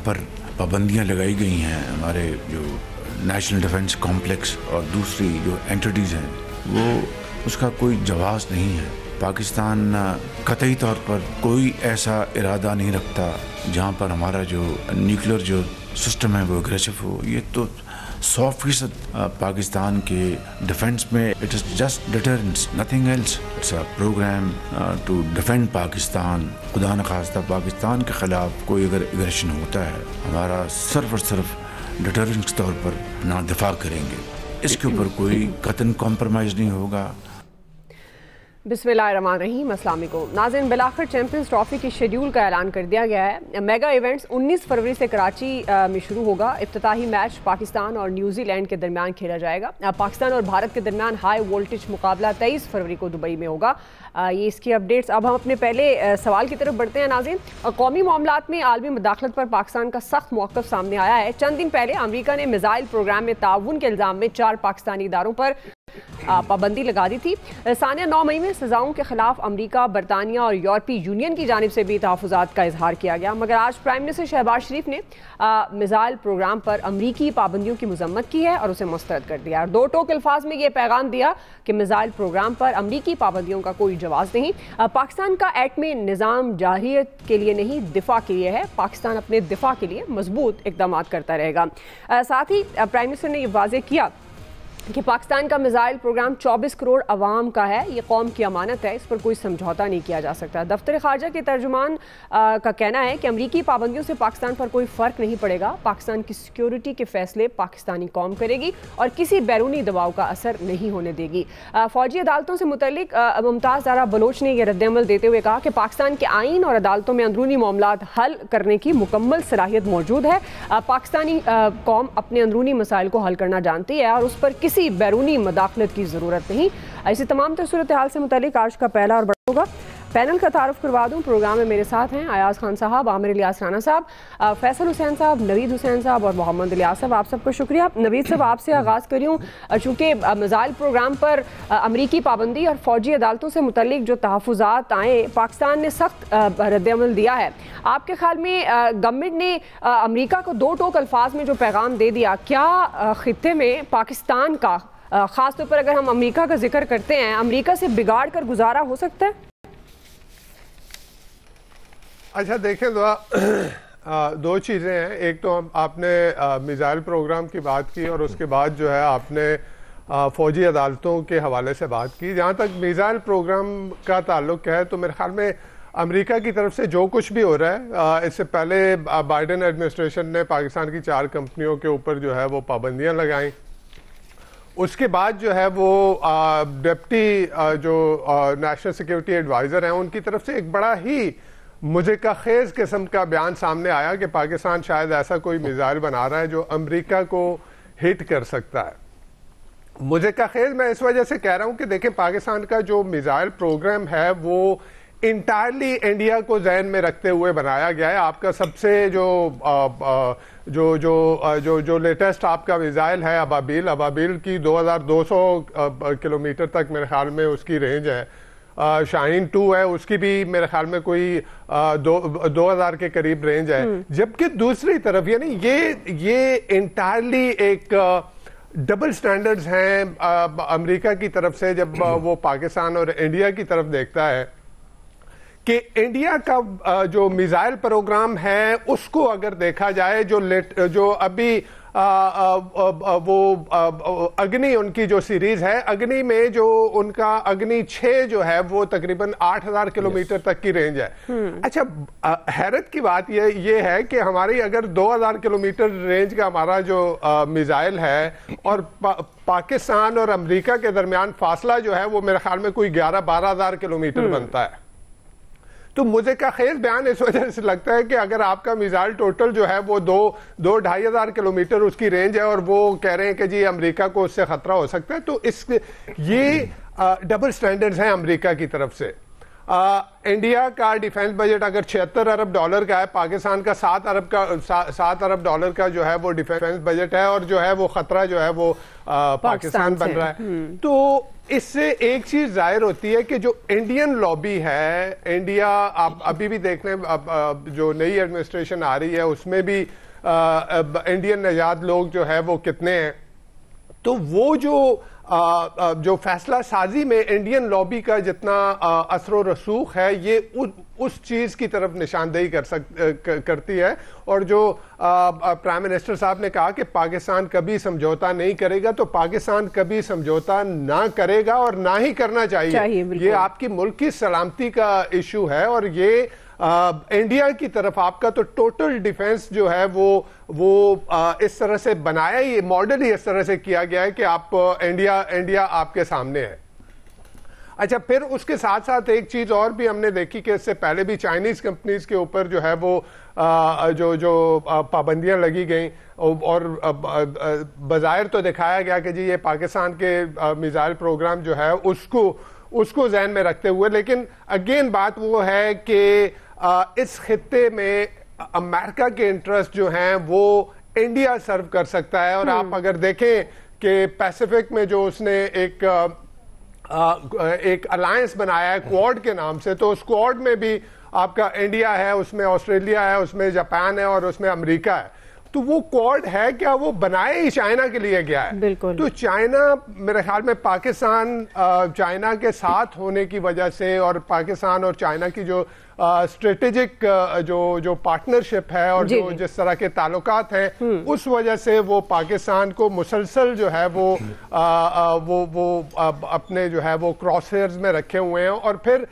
پر پابندیاں لگائی گئی ہیں ہمارے جو نیشنل ڈیفنس کمپلیکس اور دوسری جو اینٹیز ہیں وہ اس کا کوئی جواز نہیں ہے. پاکستان قطعی طور پر کوئی ایسا ارادہ نہیں رکھتا جہاں پر ہمارا جو نیوکلیر جو سسٹم ہے وہ اگریسو ہو. یہ تو 100% پاکستان کے ڈیفنس میں it is just deterrence nothing else. It's a programme to defend Pakistan. خدا نخواستہ پاکستان کے خلاف کوئی اگر اگریشن ہوتا ہے ہمارا صرف اور صرف ڈیٹرنس کے طور پر اپنا دفاع کریں گے. اس کے اوپر کوئی قطعاً کمپرومائز نہیں ہوگا. بسم اللہ الرحمن الرحیم. السلام علیکم ناظرین. بلاخر چیمپئنز ٹرافی کی شیڈیول کا اعلان کر دیا گیا ہے. میگا ایونٹس 19 فروری سے کراچی میں شروع ہوگا. افتتاحی میچ پاکستان اور نیوزی لینڈ کے درمیان کھیلا جائے گا. پاکستان اور بھارت کے درمیان ہائی وولٹیج مقابلہ 23 فروری کو دبئی میں ہوگا. یہ اس کی اپڈیٹس. اب ہم اپنے پہلے سوال کی طرف بڑھتے ہیں ناظرین. قومی معاملات میں عالمی مداخلت پر پاکستان کا سخت موقف سامنے آیا ہے. چند دن پہلے امریکہ نے میزائل پروگرام میں تعاون کے الزام میں 4 پاکستانی اداروں پر پابندی لگا دی تھی. ثانیہ 9 مئی میں سزاؤں کے خلاف امریکہ، برطانیہ اور یورپی یونین کی جانب سے بھی تحفظات کا اظہار کیا گیا. مگر آج پرائم منسٹر شہباز شریف نے میزائل پروگرام پر امریکی پابندیوں کی مذمت کی ہے اور اسے مسترد کر دیا. 2 ٹوک الفاظ میں یہ پیغام دیا کہ میزائل پروگرام پر امریکی پابندیوں کا کوئی جواز نہیں. پاکستان کا ایٹمی نظام جارحیت کے لیے نہیں دفاع کے لیے ہے. پاکستان اپنے دفاع کے لیے مضبوط اقدامات کرتا رہے گا. ساتھ ہی پرائم منسٹر نے یہ واضح کیا کہ پاکستان کا میزائل پروگرام 24 کروڑ عوام کا ہے. یہ قوم کی امانت ہے. اس پر کوئی سمجھوتا نہیں کیا جا سکتا. دفتر خارجہ کے ترجمان کا کہنا ہے کہ امریکی پابندیوں سے پاکستان پر کوئی فرق نہیں پڑے گا. پاکستان کی سیکیورٹی کے فیصلے پاکستانی قوم کرے گی اور کسی بیرونی دباؤ کا اثر نہیں ہونے دے گی. فوجی عدالتوں سے متعلق ممتاز زہرا بلوچ نے یہ رد عمل دیتے ہوئے کہا کہ پاکستان کے آئین اور عدالتوں میں اندرونی معاملات حل کرنے کی مکمل صلاحیت موجود ہے. پاکستانی قوم اپنے اندرونی مسائل کو حل کرنا جانتی ہے اور اس پر کسی بیرونی مداخلت کی ضرورت نہیں. ایسی تمام تر صورتحال سے متعلق آج کا پہلا اور بڑا ہوگا. پینل کا تعارف کروا دوں. پروگرام میں میرے ساتھ ہیں ایاز خان صاحب، عامر الیاس رانا صاحب، فیصل حسین صاحب، نوید حسین صاحب اور محمد الیاس صاحب. آپ سب کو شکریہ. نوید صاحب آپ سے آغاز کریوں. چونکہ میزائل پروگرام پر امریکی پابندی اور فوجی عدالتوں سے متعلق جو تحفظات آئے پاکستان نے سخت رد عمل دیا ہے. آپ کے خیال میں گورنمنٹ نے امریکہ کو 2 ٹوک الفاظ میں جو پیغام دے دیا، کیا خطے میں پاکستان کا خاص طور پر اگر ہم امریکہ کا ذکر کرتے ہیں، امریکہ سے بگاڑ کر گزارا ہو سکتا ہے؟ اچھا دیکھیں دو چیزیں ہیں. ایک تو آپ نے میزائل پروگرام کی بات کی اور اس کے بعد جو ہے آپ نے فوجی عدالتوں کے حوالے سے بات کی. جہاں تک میزائل پروگرام کا تعلق ہے تو میرے خیال میں امریکہ کی طرف سے جو کچھ بھی ہو رہا ہے، اس سے پہلے بائیڈن ایڈمنسٹریشن نے پاکستان کی 4 کمپنیوں کے اوپر جو ہے وہ پابندیاں لگائیں. اس کے بعد جو ہے وہ ڈپٹی جو نیشنل سیکیورٹی ایڈوائزر ہیں ان کی طرف سے ایک بڑا ہی مضحکہ خیز قسم کا بیان سامنے آیا کہ پاکستان شاید ایسا کوئی میزائل بنا رہا ہے جو امریکہ کو ہٹ کر سکتا ہے. مضحکہ خیز میں اس وجہ سے کہہ رہا ہوں کہ دیکھیں پاکستان کا جو میزائل پروگرام ہے وہ انٹائرلی انڈیا کو ذہن میں رکھتے ہوئے بنایا گیا ہے. آپ کا سب سے جو لیٹسٹ آپ کا میزائل ہے ابابیل کی 2200 کلومیٹر تک میرے خیال میں اس کی رینج ہے. شاہین 2 ہے، اس کی بھی میرے خیال میں کوئی 2000 کے قریب رینج ہے. جبکہ دوسری طرف یعنی یہ انٹائرلی ایک ڈبل سٹینڈرڈز ہیں امریکہ کی طرف سے جب وہ پاکستان اور انڈیا کی طرف دیکھتا ہے کہ انڈیا کا جو میزائل پروگرام ہے اس کو اگر دیکھا جائے جو ابھی وہ اگنی ان کی جو سیریز ہے، اگنی میں جو ان کا اگنی 6 جو ہے وہ تقریباً 8000 کلومیٹر تک کی رینج ہے. اچھا حیرت کی بات یہ ہے کہ ہماری اگر 2000 کلومیٹر رینج کا ہمارا جو میزائل ہے اور پاکستان اور امریکہ کے درمیان فاصلہ جو ہے وہ میرے خیال میں کوئی 11-12 ہزار کلومیٹر بنتا ہے. تو مجھے کا خیز بیان اس وجہ سے لگتا ہے کہ اگر آپ کا میزائل ٹوٹل جو ہے وہ 2-2.5 ہزار کلومیٹر اس کی رینج ہے اور وہ کہہ رہے ہیں کہ جی امریکہ کو اس سے خطرہ ہو سکتا ہے، تو یہ ڈبل سٹینڈرڈز ہیں امریکہ کی طرف سے. انڈیا کا ڈیفینس بجٹ اگر $76 ارب کا ہے، پاکستان کا $7 ارب کا جو ہے وہ ڈیفینس بجٹ ہے، اور جو ہے وہ خطرہ جو ہے وہ پاکستان بن رہا ہے. تو اس سے ایک چیز ظاہر ہوتی ہے کہ جو انڈین لابی ہے، انڈیا آپ ابھی بھی دیکھ لیں، جو نئی ایڈمنسٹریشن آ رہی ہے اس میں بھی انڈین نژاد لوگ جو ہے وہ کتنے ہیں. تو وہ جو فیصلہ سازی میں انڈین لابی کا جتنا اثر و رسوخ ہے، یہ اس چیز کی طرف نشاندہی کرتی ہے. اور جو پرائم منسٹر صاحب نے کہا کہ پاکستان کبھی سمجھوتا نہیں کرے گا، تو پاکستان کبھی سمجھوتا نہ کرے گا اور نہ ہی کرنا چاہیے. یہ آپ کی ملک کی سلامتی کا ایشو ہے، اور یہ انڈیا کی طرف آپ کا تو ٹوٹل ڈیفنس جو ہے وہ اس طرح سے بنایا، یہ ماڈل ہی اس طرح سے کیا گیا ہے کہ آپ انڈیا آپ کے سامنے ہے. اچھا، پھر اس کے ساتھ ساتھ ایک چیز اور بھی ہم نے دیکھی کہ اس سے پہلے بھی چائنیز کمپنیز کے اوپر جو ہے وہ جو پابندیاں لگی گئیں، اور بظاہر تو دکھایا گیا کہ جی یہ پاکستان کے میزائل پروگرام جو ہے اس کو ذہن میں رکھتے ہوئے. لیکن اگین بات وہ ہے کہ اس خطے میں امریکہ کے انٹرسٹ جو ہیں وہ انڈیا سرو کر سکتا ہے. اور آپ اگر دیکھیں کہ پیسیفک میں جو اس نے ایک الائنس بنایا ہے کوڈ کے نام سے، تو اس کوڈ میں بھی آپ کا انڈیا ہے، اس میں آسٹریلیا ہے، اس میں جاپان ہے، اور اس میں امریکہ ہے. تو وہ کوڈ ہے کیا، وہ بنائے ہی چائنا کے لیے گیا ہے. تو چائنا میرے خیال میں پاکستان چائنا کے ساتھ ہونے کی وجہ سے، اور پاکستان اور چائنا کی جو اسٹریٹجک جو پارٹنرشپ ہے اور جو جس طرح کے تعلقات ہیں، اس وجہ سے وہ پاکستان کو مسلسل جو ہے وہ اپنے جو ہے وہ کراس ہیئرز میں رکھے ہوئے ہیں. اور پھر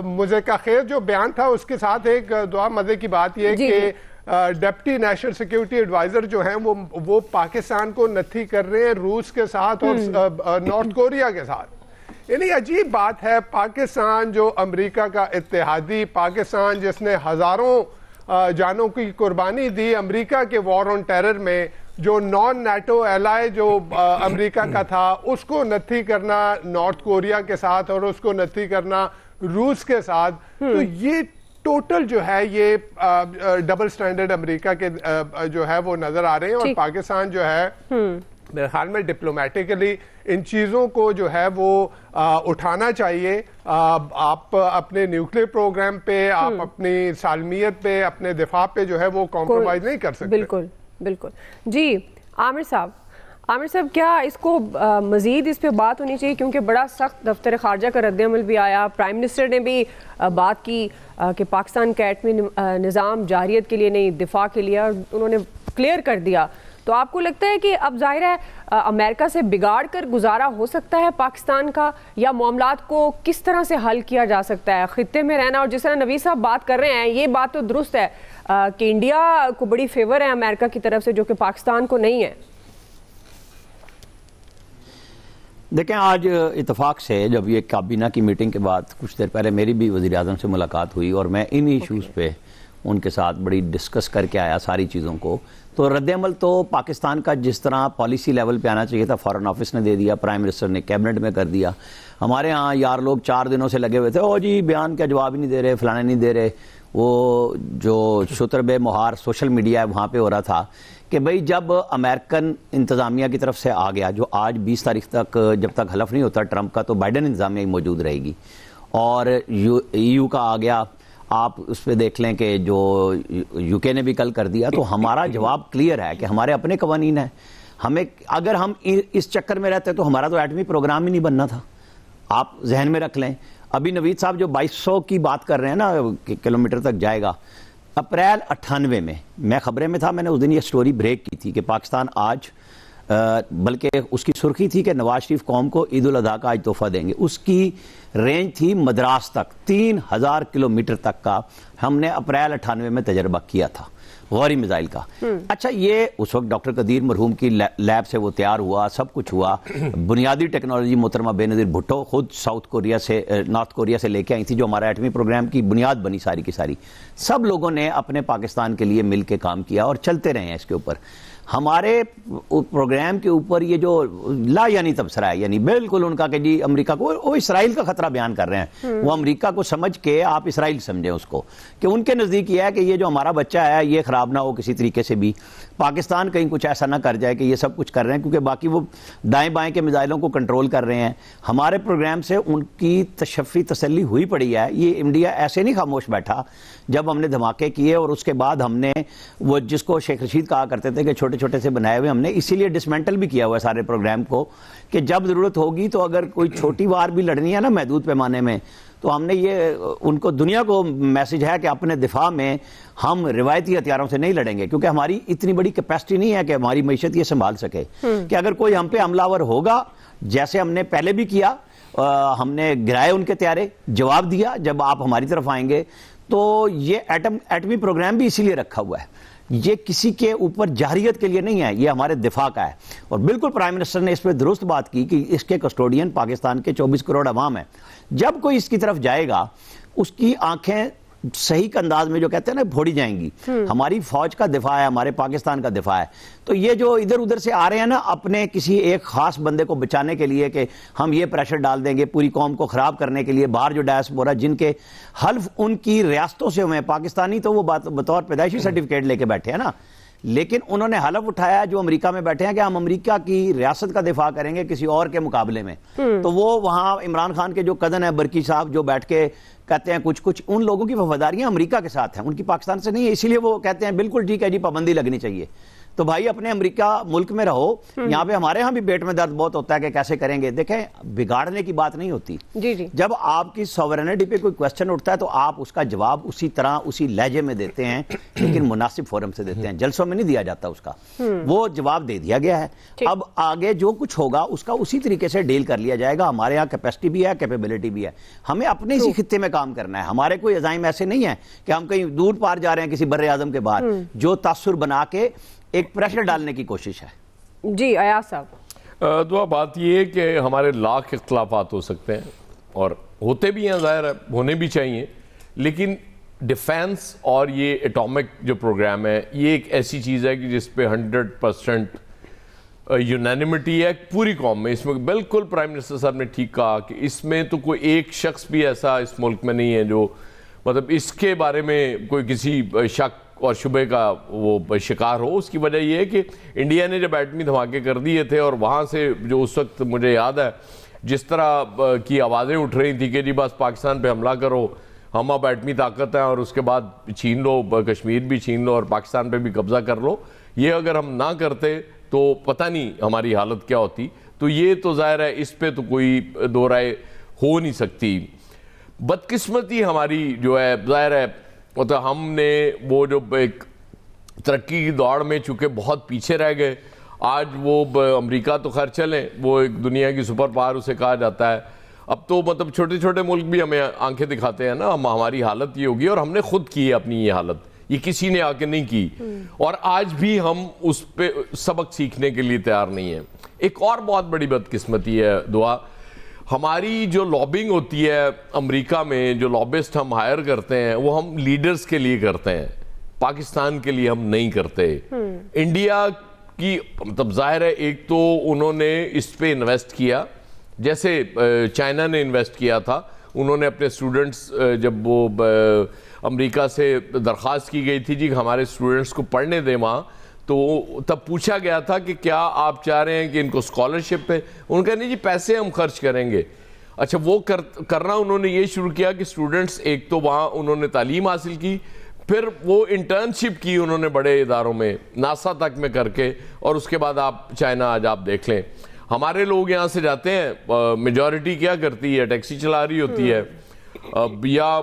مزے کا خیر جو بیان تھا اس کے ساتھ ایک دعا مزے کی بات یہ کہ ڈپٹی نیشنل سیکیورٹی ایڈوائزر جو ہیں وہ پاکستان کو نتھی کر رہے ہیں روس کے ساتھ اور نارتھ کوریا کے ساتھ. یعنی عجیب بات ہے، پاکستان جو امریکہ کا اتحادی، پاکستان جس نے ہزاروں جانوں کی قربانی دی امریکہ کے وار آن ٹیرر میں، جو نان نیٹو ایلائی جو امریکہ کا تھا، اس کو نتھی کرنا نارتھ کوریا کے ساتھ اور اس کو نتھی کرنا روس کے ساتھ. تو یہ ٹوٹل جو ہے یہ ڈبل سٹینڈرڈ امریکہ کے جو ہے وہ نظر آ رہے ہیں. اور پاکستان جو ہے میرے خیال میں ڈپلومیٹکلی ان چیزوں کو جو ہے وہ اٹھانا چاہیے. آپ اپنے نیوکلیئر پروگرام پہ، آپ اپنی سالمیت پہ، اپنے دفاع پہ جو ہے وہ کمپرومائز نہیں کر سکتے. بالکل. جی عامر صاحب کیا اس کو مزید اس پہ بات ہونی چاہیے، کیونکہ بڑا سخت دفتر خارجہ کا رد عمل بھی آیا، پرائم منسٹر نے بھی بات کی کہ پاکستان کا ایٹمی نظام جارحیت کے لیے نہیں، دفاع کے لیے، اور انہوں نے کلیئر کر دیا. تو آپ کو لگتا ہے کہ اب ظاہر ہے امریکہ سے بگاڑ کر گزارا ہو سکتا ہے پاکستان کا، یا معاملات کو کس طرح سے حل کیا جا سکتا ہے؟ خطے میں رہنا، اور جس طرح نوید صاحب بات کر رہے ہیں، یہ بات تو درست ہے کہ انڈیا کو بڑی فیور ہے امریکہ کی طرف سے، جو کہ پاکستان کو نہیں ہے. دیکھیں، آج اتفاق سے جب یہ کابینہ کی میٹنگ کے بعد کچھ دیر پہلے میری بھی وزیر اعظم سے ملاقات ہوئی، اور میں ان ایشوز پہ ان کے ساتھ بڑی ڈسکس کر کے آیا ساری چیزوں کو. تو رد عمل تو پاکستان کا جس طرح پالیسی لیول پہ آنا چاہیے تھا، فارن آفس نے دے دیا، پرائم منسٹر نے کیبنٹ میں کر دیا. ہمارے ہاں یار لوگ 4 دنوں سے لگے ہوئے تھے، او جی بیان کا جواب ہی نہیں دے رہے، فلانے نہیں دے رہے. وہ جو شترب مہار سوشل میڈیا ہے وہاں پہ ہو رہا تھا کہ بھئی جب امریکن انتظامیہ کی طرف سے آ گیا، جو آج 20 تاریخ تک جب تک حلف نہیں ہوتا ٹرمپ کا، تو بائیڈن انتظامیہ ہی موجود رہے گی. اور EU کا آ گیا، آپ اس پہ دیکھ لیں کہ جو UK نے بھی کل کر دیا. تو ہمارا جواب کلیئر ہے کہ ہمارے اپنے قوانین ہیں. ہمیں اگر ہم اس چکر میں رہتے تو ہمارا تو ایٹمی پروگرام ہی نہیں بننا تھا. آپ ذہن میں رکھ لیں، ابھی نوید صاحب جو 2200 کی بات کر رہے ہیں نا کلومیٹر تک جائے گا، اپریل 98 میں میں خبریں میں تھا، میں نے اس دن یہ سٹوری بریک کی تھی کہ پاکستان آج، بلکہ اس کی سرخی تھی کہ نواز شریف قوم کو عید الاضحیٰ کا آج تحفہ دیں گے. اس کی رینج تھی مدراس تک، 3000 کلومیٹر تک کا ہم نے اپریل 98 میں تجربہ کیا تھا غوری میزائل کا. اچھا، یہ اس وقت ڈاکٹر قدیر مرحوم کی لیب سے وہ تیار ہوا، سب کچھ ہوا. بنیادی ٹیکنالوجی محترمہ بے نظیر بھٹو خود نارتھ کوریا سے لے کے آئی تھی، جو ہمارا ایٹمی پروگرام کی بنیاد بنی ساری کی ساری. سب لوگوں نے اپنے پاکستان کے لیے مل کے کام کیا اور چلتے رہے ہیں اس کے اوپر. ہمارے پروگرام کے اوپر یہ جو لا یعنی تبصرہ ہے، یعنی بالکل ان کا کہ جی امریکہ کو، وہ اسرائیل کا خطرہ بیان کر رہے ہیں، وہ امریکہ کو سمجھ کے آپ اسرائیل سمجھیں اس کو، کہ ان کے نزدیک یہ ہے کہ یہ جو ہمارا بچہ ہے یہ خراب نہ ہو کسی طریقے سے بھی، پاکستان کہیں کچھ ایسا نہ کر جائے کہ یہ سب کچھ کر رہے ہیں، کیونکہ باقی وہ دائیں بائیں کے میزائلوں کو کنٹرول کر رہے ہیں۔ ہمارے پروگرام سے ان کی تشفی تسلی ہوئی پڑی ہے۔ یہ انڈیا ایسے نہیں خاموش بیٹھا جب ہم نے دھماکے کیے، اور اس کے بعد ہم نے وہ جس کو شیخ رشید کہا کرتے تھے کہ چھوٹے چھوٹے سے بنائے ہوئے، ہم نے اسی لیے ڈسمینٹل بھی کیا ہوا ہے سارے پروگرام کو، کہ جب ضرورت ہوگی تو اگر کوئی چھوٹی وار بھی لڑنی ہے نا محدود پیمانے میں، تو ہم نے یہ ان کو دنیا کو میسج ہے کہ اپنے دفاع میں ہم روایتی ہتھیاروں سے نہیں لڑیں گے، کیونکہ ہماری اتنی بڑی کیپیسٹی نہیں ہے کہ ہماری معیشت یہ سنبھال سکے، کہ اگر کوئی ہم پہ حملہ آور ہوگا، جیسے ہم نے پہلے بھی کیا، ہم نے گرائے ان کے طیارے، جواب دیا جب آپ ہماری طرف آئیں گے، تو یہ ایٹمی پروگرام بھی اسی لیے رکھا ہوا ہے، یہ کسی کے اوپر جہریت کے لیے نہیں ہے، یہ ہمارے دفاع کا ہے۔ اور بالکل پرائم منسٹر نے اس پہ درست بات کی کہ اس کے کسٹوڈین پاکستان کے 24 کروڑ عوام ہیں، جب کوئی اس کی طرف جائے گا اس کی آنکھیں صحیح انداز میں جو کہتے ہیں نا پھوڑی جائیں گی۔ ہماری فوج کا دفاع ہے، ہمارے پاکستان کا دفاع ہے، تو یہ جو ادھر ادھر سے آ رہے ہیں نا اپنے کسی ایک خاص بندے کو بچانے کے لیے کہ ہم یہ پریشر ڈال دیں گے پوری قوم کو خراب کرنے کے لیے، باہر جو ڈائسپورا جن کے حلف ان کی ریاستوں سے ہوئے ہیں، پاکستانی تو وہ بطور پیدائشی سرٹیفکیٹ لے کے بیٹھے ہیں نا، لیکن انہوں نے حلف اٹھایا جو امریکہ میں بیٹھے ہیں کہ ہم امریکہ کی ریاست کا دفاع کریں گے کسی اور کے مقابلے میں، تو وہ وہاں عمران خان کے جو کزن ہیں برکی صاحب جو بیٹھ کے کہتے ہیں کچھ ان لوگوں کی وفاداریاں امریکہ کے ساتھ ہیں، ان کی پاکستان سے نہیں ہے، اسی لیے وہ کہتے ہیں بالکل ٹھیک ہے جی پابندی لگنی چاہیے۔ تو بھائی اپنے امریکہ ملک میں رہو، یہاں پہ ہمارے ہاں بھی پیٹ میں درد بہت ہوتا ہے کہ کیسے کریں گے، دیکھیں بگاڑنے کی بات نہیں ہوتی، جب آپ کی سوورنٹی پہ کوئی کوسچن اٹھتا ہے تو آپ اس کا جواب اسی طرح اسی لہجے میں دیتے ہیں، لیکن مناسب فورم سے دیتے ہیں، جلسوں میں نہیں دیا جاتا اس کا، وہ جواب دے دیا گیا ہے، اب آگے جو کچھ ہوگا اس کا اسی طریقے سے ڈیل کر لیا جائے گا۔ ہمارے یہاں کیپیسٹی بھی ہے، کیپیبلٹی بھی ہے، ہمیں اپنے اسی خطے میں کام کرنا ہے، ہمارے کوئی عزائم ایسے نہیں ہیں کہ ہم کہیں دور پار جا رہے ہیں کسی بر اعظم کے باہر، جو تاثر بنا کے ایک پریشر ڈالنے کی کوشش ہے۔ جی ایاز صاحب، دعا بات یہ ہے کہ ہمارے لاکھ اختلافات ہو سکتے ہیں اور ہوتے بھی ہیں، ظاہر ہے ہونے بھی چاہیے، لیکن ڈیفینس اور یہ ایٹامک جو پروگرام ہے یہ ایک ایسی چیز ہے کہ جس پہ 100% یونینیمٹی ہے پوری قوم میں۔ اس میں بالکل پرائم منسٹر صاحب نے ٹھیک کہا کہ اس میں تو کوئی ایک شخص بھی ایسا اس ملک میں نہیں ہے جو مطلب اس کے بارے میں کوئی کسی شک اور شبہ کا وہ شکار ہو۔ اس کی وجہ یہ ہے کہ انڈیا نے جب ایٹمی دھماکے کر دیے تھے اور وہاں سے جو اس وقت مجھے یاد ہے جس طرح کی آوازیں اٹھ رہی تھیں کہ جی بس پاکستان پہ حملہ کرو، ہم اب ایٹمی طاقت ہیں اور اس کے بعد چھین لو، کشمیر بھی چھین لو اور پاکستان پہ بھی قبضہ کر لو، یہ اگر ہم نہ کرتے تو پتہ نہیں ہماری حالت کیا ہوتی۔ تو یہ تو ظاہر ہے اس پہ تو کوئی دو رائے ہو نہیں سکتی۔ بدقسمتی ہماری جو ہے ظاہر ہے مطلب ہم نے وہ جو ایک ترقی کی دوڑ میں چونکہ بہت پیچھے رہ گئے، آج وہ امریکہ تو خیر چلیں وہ ایک دنیا کی سپر پاور اسے کہا جاتا ہے، اب تو مطلب چھوٹے چھوٹے ملک بھی ہمیں آنکھیں دکھاتے ہیں نا، ہماری حالت یہ ہوگی اور ہم نے خود کی ہے اپنی یہ حالت، یہ کسی نے آ کے نہیں کی، اور آج بھی ہم اس پہ سبق سیکھنے کے لیے تیار نہیں ہیں۔ ایک اور بہت بڑی بدقسمتی ہے دعا، ہماری جو لابنگ ہوتی ہے امریکہ میں، جو لابسٹ ہم ہائر کرتے ہیں وہ ہم لیڈرز کے لیے کرتے ہیں، پاکستان کے لیے ہم نہیں کرتے۔ انڈیا کی مطلب ظاہر ہے ایک تو انہوں نے اس پہ انویسٹ کیا، جیسے چائنا نے انویسٹ کیا تھا، انہوں نے اپنے سٹوڈنٹس جب وہ امریکہ سے درخواست کی گئی تھی جی ہمارے سٹوڈنٹس کو پڑھنے دیں وہاں، تو تب پوچھا گیا تھا کہ کیا آپ چاہ رہے ہیں کہ ان کو اسکالرشپ پہ، انہوں نے کہا نہیں جی پیسے ہم خرچ کریں گے۔ اچھا وہ کرنا انہوں نے یہ شروع کیا کہ سٹوڈنٹس ایک تو وہاں انہوں نے تعلیم حاصل کی، پھر وہ انٹرنشپ کی انہوں نے بڑے اداروں میں ناسا تک میں کر کے، اور اس کے بعد آپ چائنا آج آپ دیکھ لیں ہمارے لوگ یہاں سے جاتے ہیں، میجورٹی کیا کرتی ہے ٹیکسی چلا رہی ہوتی ہے یا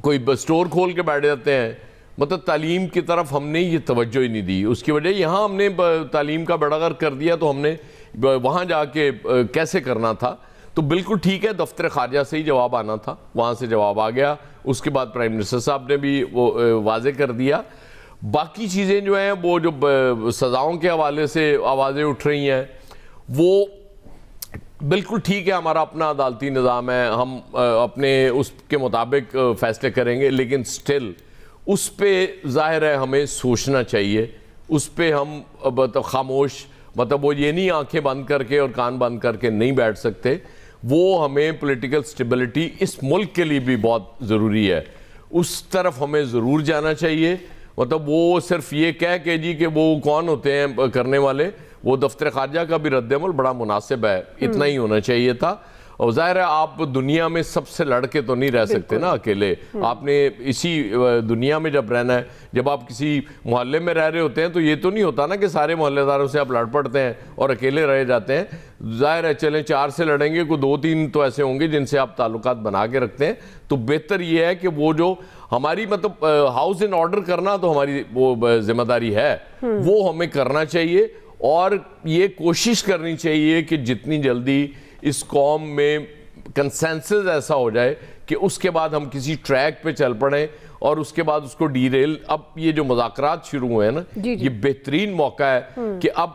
کوئی سٹور کھول کے بیٹھ جاتے ہیں، مطلب تعلیم کی طرف ہم نے یہ توجہ ہی نہیں دی۔ اس کی وجہ یہاں ہم نے تعلیم کا بیڑا غرق کر دیا، تو ہم نے وہاں جا کے کیسے کرنا تھا، تو بالکل ٹھیک ہے دفتر خارجہ سے ہی جواب آنا تھا، وہاں سے جواب آ گیا، اس کے بعد پرائم منسٹر صاحب نے بھی وہ واضح کر دیا۔ باقی چیزیں جو ہیں وہ جو سزاؤں کے حوالے سے آوازیں اٹھ رہی ہیں وہ بالکل ٹھیک ہے، ہمارا اپنا عدالتی نظام ہے، ہم اپنے اس کے مطابق فیصلے کریں گے، لیکن سٹل اس پہ ظاہر ہے ہمیں سوچنا چاہیے، اس پہ ہم خاموش مطلب وہ یہ نہیں آنکھیں بند کر کے اور کان بند کر کے نہیں بیٹھ سکتے. وہ ہمیں پولیٹیکل سٹیبلٹی اس ملک کے لیے بھی بہت ضروری ہے, اس طرف ہمیں ضرور جانا چاہیے. مطلب وہ صرف یہ کہہ کہ جی کہ وہ کون ہوتے ہیں کرنے والے, وہ دفتر خارجہ کا بھی رد عمل بڑا مناسب ہے, اتنا ہی ہونا چاہیے تھا. اور ظاہر ہے آپ دنیا میں سب سے لڑ کے تو نہیں رہ سکتے نا اکیلے, آپ نے اسی دنیا میں جب رہنا ہے, جب آپ کسی محلے میں رہ رہے ہوتے ہیں تو یہ تو نہیں ہوتا نا کہ سارے محلے داروں سے آپ لڑ پڑتے ہیں اور اکیلے رہ جاتے ہیں. ظاہر ہے چلیں 4 سے لڑیں گے, کوئی 2-3 تو ایسے ہوں گے جن سے آپ تعلقات بنا کے رکھتے ہیں. تو بہتر یہ ہے کہ وہ جو ہماری مطلب ہاؤس ان آرڈر کرنا تو ہماری وہ ذمہ داری ہے, وہ ہمیں کرنا چاہیے. اور یہ کوشش کرنی چاہیے کہ جتنی جلدی اس قوم میں کنسنسس ایسا ہو جائے کہ اس کے بعد ہم کسی ٹریک پہ چل پڑیں اور اس کے بعد اس کو ڈیریل. اب یہ جو مذاکرات شروع ہوئے ہیں نا, یہ بہترین موقع ہے کہ اب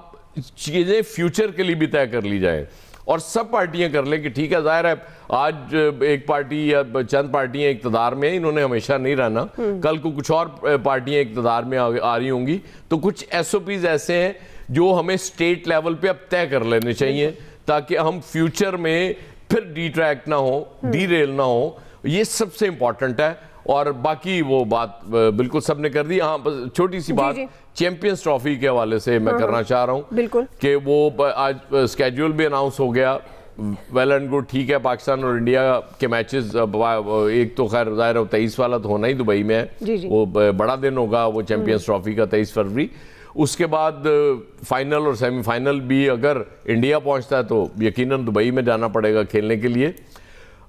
چیزیں فیوچر کے لیے بھی طے کر لی جائیں اور سب پارٹیاں کر لیں کہ ٹھیک ہے, ظاہر ہے آج ایک پارٹی یا چند پارٹیاں اقتدار میں ہیں, انہوں نے ہمیشہ نہیں رہنا, کل کو کچھ اور پارٹیاں اقتدار میں آ رہی ہوں گی, تو کچھ ایس او پیز ایسے ہیں جو ہمیں اسٹیٹ لیول پہ اب طے کر لینے چاہیے تاکہ ہم فیوچر میں پھر ڈی ٹریک نہ ہو, ڈی ریل نہ ہو. یہ سب سے امپورٹنٹ ہے. اور باقی وہ بات بالکل سب نے کر دی. ہاں چھوٹی سی بات چیمپئنز ٹرافی کے حوالے سے میں کرنا چاہ رہا ہوں کہ وہ آج اسکیڈول بھی اناؤنس ہو گیا. ویل اینڈ گڈ, ٹھیک ہے, پاکستان اور انڈیا کے میچز ایک تو خیر ظاہر 23 والا تو ہونا ہی دبئی میں ہے, وہ بڑا دن ہوگا وہ چیمپئنز ٹرافی کا 23 فروری. اس کے بعد فائنل اور سیمی فائنل بھی اگر انڈیا پہنچتا ہے تو یقیناً دبئی میں جانا پڑے گا کھیلنے کے لیے.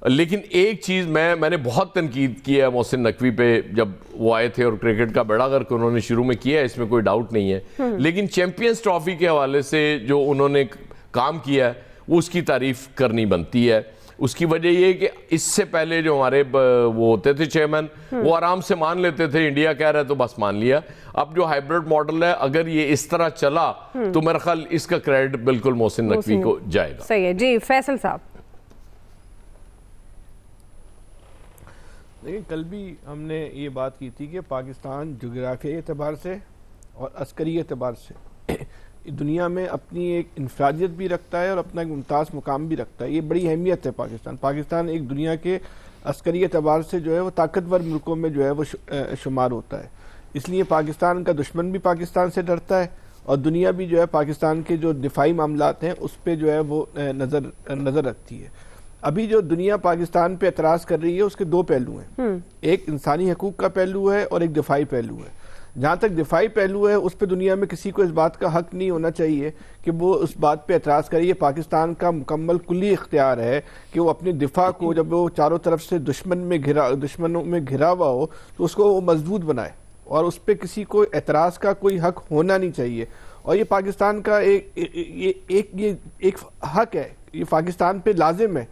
لیکن ایک چیز میں نے بہت تنقید کی ہے محسن نقوی پہ جب وہ آئے تھے, اور کرکٹ کا بیڑا غرق انہوں نے شروع میں کیا ہے, اس میں کوئی ڈاؤٹ نہیں ہے, لیکن چیمپئنز ٹرافی کے حوالے سے جو انہوں نے کام کیا ہے وہ اس کی تعریف کرنی بنتی ہے. اس کی وجہ یہ کہ اس سے پہلے جو ہمارے وہ ہوتے تھے چیئرمین, وہ آرام سے مان لیتے تھے, انڈیا کہہ رہا ہے تو بس مان لیا. اب جو ہائیبرڈ ماڈل ہے اگر یہ اس طرح چلا تو میرا خیال اس کا کریڈٹ بالکل محسن نقوی کو جائے گا. صحیح ہے جی. فیصل صاحب لیکن کل بھی ہم نے یہ بات کی تھی کہ پاکستان جغرافیائی اعتبار سے اور عسکری اعتبار سے دنیا میں اپنی ایک انفرادیت بھی رکھتا ہے اور اپنا ایک ممتاز مقام بھی رکھتا ہے. یہ بڑی اہمیت ہے پاکستان ایک دنیا کے عسکری اعتبار سے جو ہے وہ طاقتور ملکوں میں جو ہے وہ شمار ہوتا ہے. اس لیے پاکستان کا دشمن بھی پاکستان سے ڈرتا ہے اور دنیا بھی جو ہے پاکستان کے جو دفاعی معاملات ہیں اس پہ جو ہے وہ نظر رکھتی ہے. ابھی جو دنیا پاکستان پہ اعتراض کر رہی ہے اس کے 2 پہلو ہیں, ایک انسانی حقوق کا پہلو ہے اور ایک دفاعی پہلو ہے. جہاں تک دفاعی پہلو ہے اس پہ دنیا میں کسی کو اس بات کا حق نہیں ہونا چاہیے کہ وہ اس بات پہ اعتراض کرے. یہ پاکستان کا مکمل کلی اختیار ہے کہ وہ اپنے دفاع کو جب وہ چاروں طرف سے دشمنوں میں گھرا ہوا ہو تو اس کو وہ مضبوط بنائے, اور اس پہ کسی کو اعتراض کا کوئی حق ہونا نہیں چاہیے. اور یہ پاکستان کا ایک حق ہے, یہ پاکستان پہ لازم ہے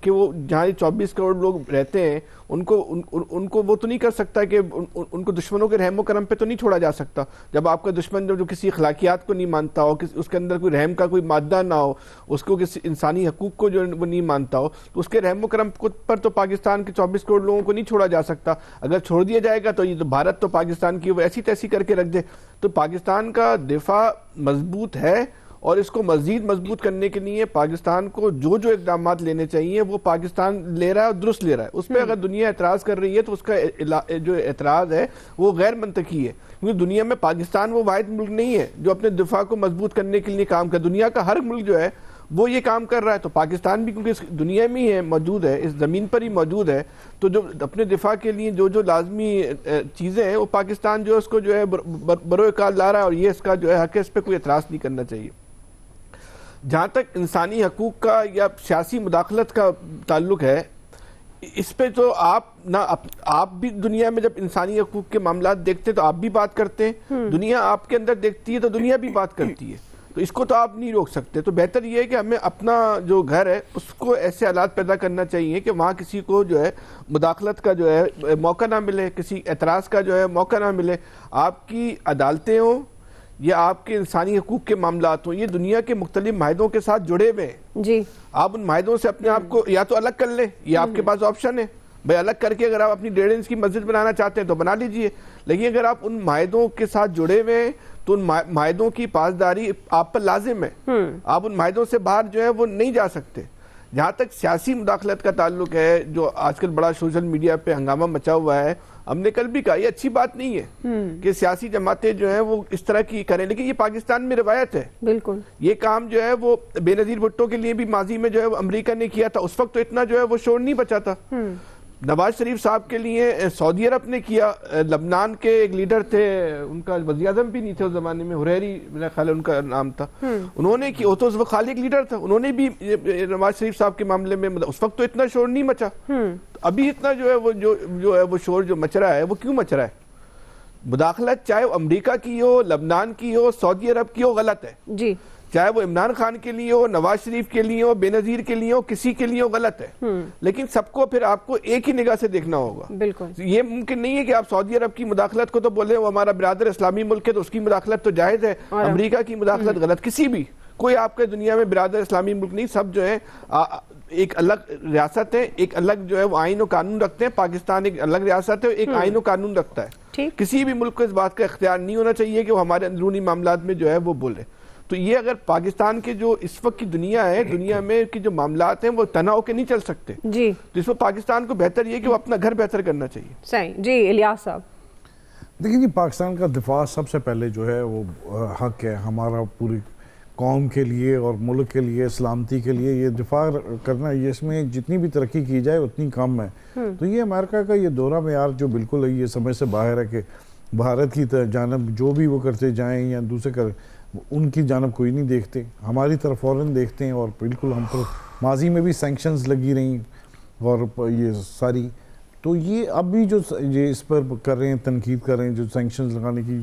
کہ وہ جہاں 24 کروڑ لوگ رہتے ہیں ان کو وہ تو نہیں کر سکتا کہ ان کو دشمنوں کے رحم و کرم پہ تو نہیں چھوڑا جا سکتا. جب آپ کا دشمن جو کسی اخلاقیات کو نہیں مانتا ہو, اس کے اندر کوئی رحم کا کوئی مادہ نہ ہو, اس کو کسی انسانی حقوق کو جو وہ نہیں مانتا ہو, تو اس کے رحم و کرم پر تو پاکستان کے 24 کروڑ لوگوں کو نہیں چھوڑا جا سکتا. اگر چھوڑ دیا جائے گا تو یہ تو بھارت تو پاکستان کی وہ ایسی تیسی کر کے رکھ دے. تو پاکستان کا دفاع مضبوط ہے اور اس کو مزید مضبوط کرنے کے لیے پاکستان کو جو اقدامات لینے چاہیے وہ پاکستان لے رہا ہے اور درست لے رہا ہے. اس پہ اگر دنیا اعتراض کر رہی ہے تو اس کا جو اعتراض ہے وہ غیر منطقی ہے, کیونکہ دنیا میں پاکستان وہ واحد ملک نہیں ہے جو اپنے دفاع کو مضبوط کرنے کے لیے کام کر. دنیا کا ہر ملک جو ہے وہ یہ کام کر رہا ہے, تو پاکستان بھی کیونکہ اس دنیا میں ہی موجود ہے, اس زمین پر ہی موجود ہے, تو جو اپنے دفاع کے لیے جو لازمی چیزیں ہیں وہ پاکستان جو ہے اس کو جو ہے بروئے کار لا رہا ہے, اور یہ اس کا جو ہے حق ہے, اس پہ کوئی اعتراض نہیں کرنا چاہیے. جہاں تک انسانی حقوق کا یا سیاسی مداخلت کا تعلق ہے, اس پہ تو آپ بھی دنیا میں جب انسانی حقوق کے معاملات دیکھتے ہیں تو آپ بھی بات کرتے ہیں, دنیا آپ کے اندر دیکھتی ہے تو دنیا بھی بات کرتی ہے, تو اس کو تو آپ نہیں روک سکتے. تو بہتر یہ ہے کہ ہمیں اپنا جو گھر ہے اس کو ایسے حالات پیدا کرنا چاہیے کہ وہاں کسی کو جو ہے مداخلت کا جو ہے موقع نہ ملے, کسی اعتراض کا جو ہے موقع نہ ملے. آپ کی عدالتیں ہوں یا آپ کے انسانی حقوق کے معاملات ہوں, یہ دنیا کے مختلف معاہدوں کے ساتھ جڑے ہوئے ہیں جی. آپ ان معاہدوں سے اپنے آپ کو یا تو الگ کر لیں, یہ آپ کے پاس آپشن ہے بھائی, الگ کر کے اگر آپ اپنی 1.5 انچ کی مسجد بنانا چاہتے ہیں تو بنا لیجئے, لیکن اگر آپ ان معاہدوں کے ساتھ جڑے ہوئے ہیں تو ان معاہدوں کی پاسداری آپ پر لازم ہے، آپ ان معاہدوں سے باہر جو ہے وہ نہیں جا سکتے۔ جہاں تک سیاسی مداخلت کا تعلق ہے، جو آج کل بڑا سوشل میڈیا پہ ہنگامہ مچا ہوا ہے، ہم نے کل بھی کہا یہ اچھی بات نہیں ہے کہ سیاسی جماعتیں جو ہیں وہ اس طرح کی کریں، لیکن یہ پاکستان میں روایت ہے۔ بالکل یہ کام جو ہے وہ بے نظیر بھٹو کے لیے بھی ماضی میں جو ہے امریکہ نے کیا تھا، اس وقت تو اتنا جو ہے وہ شور نہیں بچا تھا۔ نواز شریف صاحب کے لیے سعودی عرب نے کیا، لبنان کے ایک لیڈر تھے، ان کا وزیر اعظم بھی نہیں تھے اس زمانے میں، حریری میرا خیال ان کا نام تھا، انہوں نے کی، وہ تو اس وقت خالی ایک لیڈر تھا، انہوں نے بھی نواز شریف صاحب کے معاملے میں اس وقت تو اتنا شور نہیں مچا، ابھی اتنا جو ہے وہ شور جو مچ رہا ہے وہ کیوں مچ رہا ہے؟ مداخلت چاہے وہ امریکہ کی ہو، لبنان کی ہو، سعودی عرب کی ہو، غلط ہے جی، چاہے وہ عمران خان کے لیے ہو، نواز شریف کے لیے ہو، بے نظیر کے لیے ہو، کسی کے لیے ہو، غلط ہے، لیکن سب کو پھر آپ کو ایک ہی نگاہ سے دیکھنا ہوگا۔ بالکل یہ ممکن نہیں ہے کہ آپ سعودی عرب کی مداخلت کو تو بولے وہ ہمارا برادر اسلامی ملک ہے تو اس کی مداخلت تو جائز ہے، امریکہ کی مداخلت غلط، کسی بھی کوئی آپ کے دنیا میں برادر اسلامی ملک نہیں، سب جو ہے ایک الگ ریاست ہے، ایک الگ جو ہے وہ آئین و قانون رکھتے ہیں، پاکستان ایک الگ ریاست ہے، ایک آئین و قانون رکھتا ہے، کسی بھی ملک کو اس بات کا اختیار نہیں ہونا چاہیے کہ وہ ہمارے اندرونی معاملات میں جو ہے وہ بولے۔ تو یہ اگر پاکستان کے جو اس وقت کی دنیا ہے، دنیا میں کی جو معاملات ہیں وہ تنہا ہو کے نہیں چل سکتے، جی، تو اس وقت پاکستان کو بہتر یہ کہ وہ اپنا گھر بہتر کرنا چاہیے۔ صحیح جی، الیاس صاحب دیکھیں جی، پاکستان کا دفاع سب سے پہلے جو ہے وہ حق ہے ہمارا، پوری قوم کے لیے اور ملک کے لیے، سلامتی کے لیے یہ دفاع کرنا، یہ اس میں جتنی بھی ترقی کی جائے اتنی کم ہے۔ تو یہ امریکہ کا یہ دورہ معیار جو بالکل یہ سمجھ سے باہر ہے کہ بھارت کی جانب جو بھی وہ کرتے جائیں یا دوسرے کریں، ان کی جانب کوئی نہیں دیکھتے، ہماری طرف فوراً دیکھتے ہیں، اور بالکل ہم پر ماضی میں بھی سینکشنز لگی رہیں اور یہ ساری، تو یہ اب بھی جو یہ اس پر کر رہے ہیں، تنقید کر رہے ہیں، جو سینکشنز لگانے کی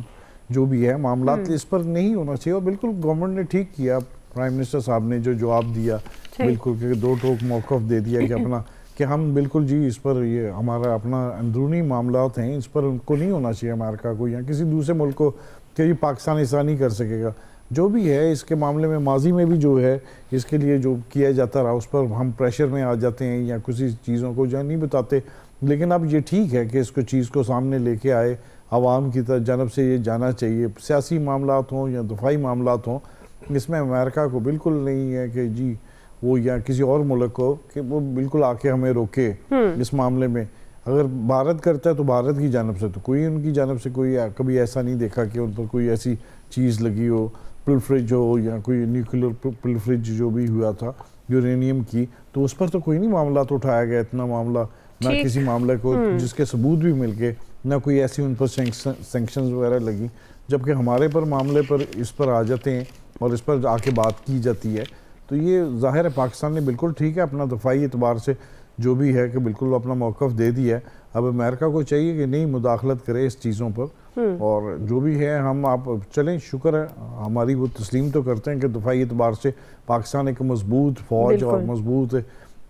جو بھی ہے معاملات، اس پر نہیں ہونا چاہیے، اور بالکل گورنمنٹ نے ٹھیک کیا، پرائم منسٹر صاحب نے جو جواب دیا بالکل کہ دو ٹوک موقف دے دیا کہ اپنا کہ ہم بالکل جی اس پر یہ ہمارا اپنا اندرونی معاملات ہیں، اس پر ان کو نہیں ہونا چاہیے امریکہ کو یا کسی دوسرے ملک کو کہ یہ پاکستان ایسا نہیں کر سکے گا، جو بھی ہے اس کے معاملے میں ماضی میں بھی جو ہے اس کے لیے جو کیا جاتا رہا اس پر ہم پریشر میں آ جاتے ہیں یا کسی چیزوں کو جو نہیں بتاتے، لیکن اب یہ ٹھیک ہے کہ اس کو چیز کو سامنے لے کے آئے، عوام کی جانب سے یہ جانا چاہیے، سیاسی معاملات ہوں یا دفاعی معاملات ہوں، اس میں امریکہ کو بالکل نہیں ہے کہ جی وہ یا کسی اور ملک کو کہ وہ بالکل آ کے ہمیں روکے اس معاملے میں۔ اگر بھارت کرتا ہے تو بھارت کی جانب سے تو کوئی ان کی جانب سے کوئی کبھی ایسا نہیں دیکھا کہ ان پر کوئی ایسی چیز لگی ہو، پلفریج ہو یا کوئی نیوکلیر پلفریج جو بھی ہوا تھا یورینیم کی، تو اس پر تو کوئی نہیں معاملات اٹھایا گیا، اتنا معاملہ نہ کسی معاملے کو جس کے ثبوت بھی مل کے، نہ کوئی ایسی ان پر سینکشنز وغیرہ لگی، جبکہ ہمارے پر معاملے پر اس پر آ جاتے ہیں اور اس پر آ کے بات کی جاتی ہے۔ تو یہ ظاہر ہے پاکستان نے بالکل ٹھیک ہے اپنا دفاعی اعتبار سے جو بھی ہے کہ بالکل اپنا موقف دے دیا ہے، اب امریکہ کو چاہیے کہ نہیں مداخلت کرے اس چیزوں پر، اور جو بھی ہے ہم آپ چلیں، شکر ہے ہماری وہ تسلیم تو کرتے ہیں کہ دفاعی اعتبار سے پاکستان ایک مضبوط فوج اور مضبوط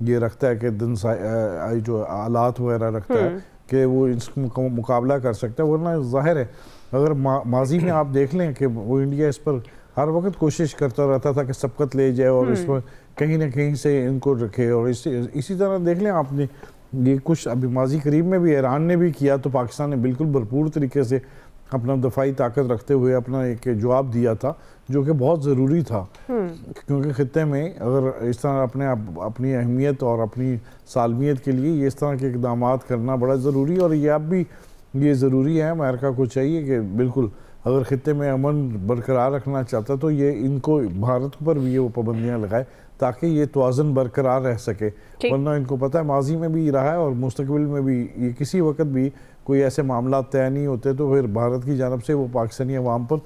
یہ رکھتا ہے کہ جو آلات وغیرہ رکھتا ہے کہ وہ اس کو مقابلہ کر سکتا ہے، ورنہ ظاہر ہے اگر ماضی میں آپ دیکھ لیں کہ وہ انڈیا اس پر ہر وقت کوشش کرتا رہتا تھا کہ سبقت لے جائے اور اس پر کہیں نہ کہیں سے ان کو رکھے، اور اسی طرح دیکھ لیں آپ نے یہ کچھ ابھی ماضی قریب میں بھی ایران نے بھی کیا، تو پاکستان نے بالکل بھرپور طریقے سے اپنا دفاعی طاقت رکھتے ہوئے اپنا ایک جواب دیا تھا جو کہ بہت ضروری تھا، کیونکہ خطے میں اگر اس طرح اپنی اہمیت اور اپنی سالمیت کے لیے یہ اس طرح کے اقدامات کرنا بڑا ضروری ہے، اور یہ اب بھی یہ ضروری ہے، امریکہ کو چاہیے کہ بالکل اگر خطے میں امن برقرار رکھنا چاہتا تو یہ ان کو بھارت پر بھی یہ وہ پابندیاں لگائے تاکہ یہ توازن برقرار رہ سکے، ورنہ ان کو پتہ ہے ماضی میں بھی رہا ہے اور مستقبل میں بھی یہ کسی وقت بھی کوئی ایسے معاملات طے نہیں ہوتے تو پھر بھارت کی جانب سے وہ پاکستانی عوام پر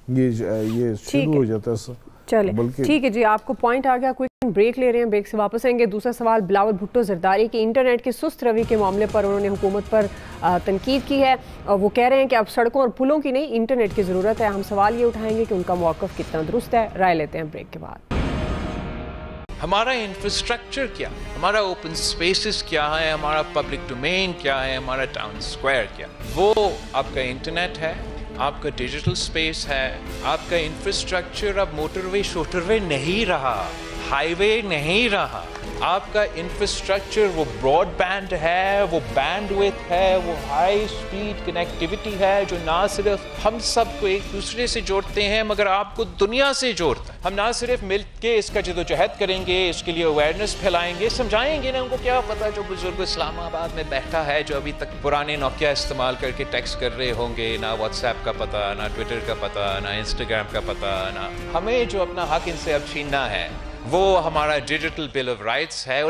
یہ شروع ہو جاتا ہے۔ چلے ٹھیک ہے جی، آپ کو پوائنٹ آ گیا، کوئی بریک لے رہے ہیں، بریک سے واپس آئیں گے۔ دوسرا سوال بلاول بھٹو زرداری کی انٹرنیٹ کے سست روی کے معاملے پر انہوں نے حکومت پر تنقید کی ہے، وہ کہہ رہے ہیں کہ اب سڑکوں اور پلوں کی نہیں انٹرنیٹ کی ضرورت ہے۔ ہم سوال یہ اٹھائیں گے کہ ان کا موقف کتنا درست ہے، رائے لیتے ہیں بریک کے بعد۔ ہمارا انفراسٹرکچر کیا، ہمارا اوپن سپیسز کیا ہے، ہمارا پبلک ڈومین کیا ہے، ہمارا ٹاؤن سکوائر کیا، وہ آپ کا انٹرنیٹ ہے، آپ کا ڈیجیٹل سپیس ہے، آپ کا انفراسٹرکچر اب موٹر وے شوٹر وے نہیں رہا، ہائی وے نہیں رہا، آپ کا انفراسٹرکچر وہ براڈ بینڈ ہے, وہ بینڈ وتھ ہے, وہ ہائی سپیڈ کنیکٹیوٹی ہے جو نہ صرف ہم سب کو ایک دوسرے سے جوڑتے ہیں مگر آپ کو دنیا سے جوڑتا ہے. ہم نہ صرف مل کے اس کا جدوجہد کریں گے, اس کے لیے اویئرنیس پھیلائیں گے, سمجھائیں گے. نا ان کو کیا پتا جو بزرگ اسلام آباد میں بیٹھا ہے جو ابھی تک پرانے نوکیا استعمال کر کے ٹیکسٹ کر رہے ہوں گے, نہ واٹس ایپ کا پتہ, نہ ٹویٹر کا پتہ, نہ انسٹاگرام کا پتہ, نہ ہمیں جو اپنا حق ان سے اب چھیننا ہے وہ ہمارا ڈیجیٹل بل آف رائٹس ہے.